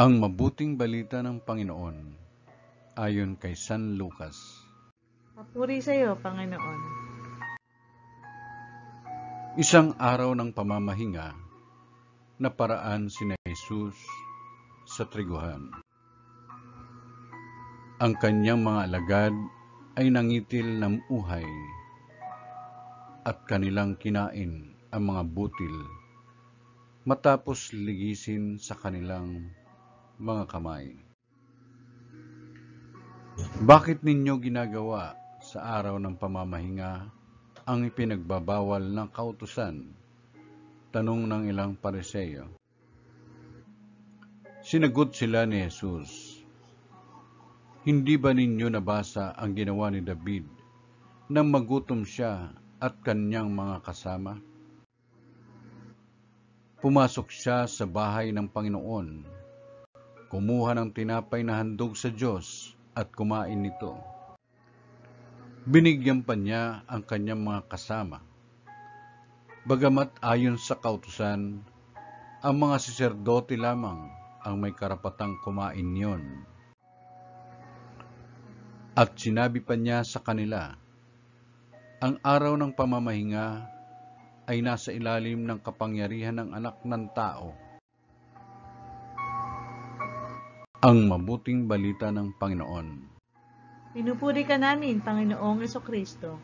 Ang mabuting balita ng Panginoon ayon kay San Lucas. Papuri sa iyo, Panginoon. Isang araw ng pamamahinga, naparaan sina Jesus sa triguhan. Ang kanyang mga alagad ay nangitil ng uhay at kanilang kinain ang mga butil matapos ligisin sa kanilang mga kamay. Bakit ninyo ginagawa sa araw ng pamamahinga ang ipinagbabawal ng kautusan? Tanong ng ilang Pariseo. Sinagot sila ni Jesus, hindi ba ninyo nabasa ang ginawa ni David nang magutom siya at kanyang mga kasama? Pumasok siya sa bahay ng Panginoon, kumuha ng tinapay na handog sa Diyos at kumain nito. Binigyan pa niya ang kanyang mga kasama. Bagamat ayon sa kautusan, ang mga saserdote lamang ang may karapatang kumain niyon. At sinabi pa niya sa kanila, ang araw ng pamamahinga ay nasa ilalim ng kapangyarihan ng Anak ng Tao. Ang mabuting balita ng Panginoon. Pinupuri ka namin, Panginoong Jesucristo.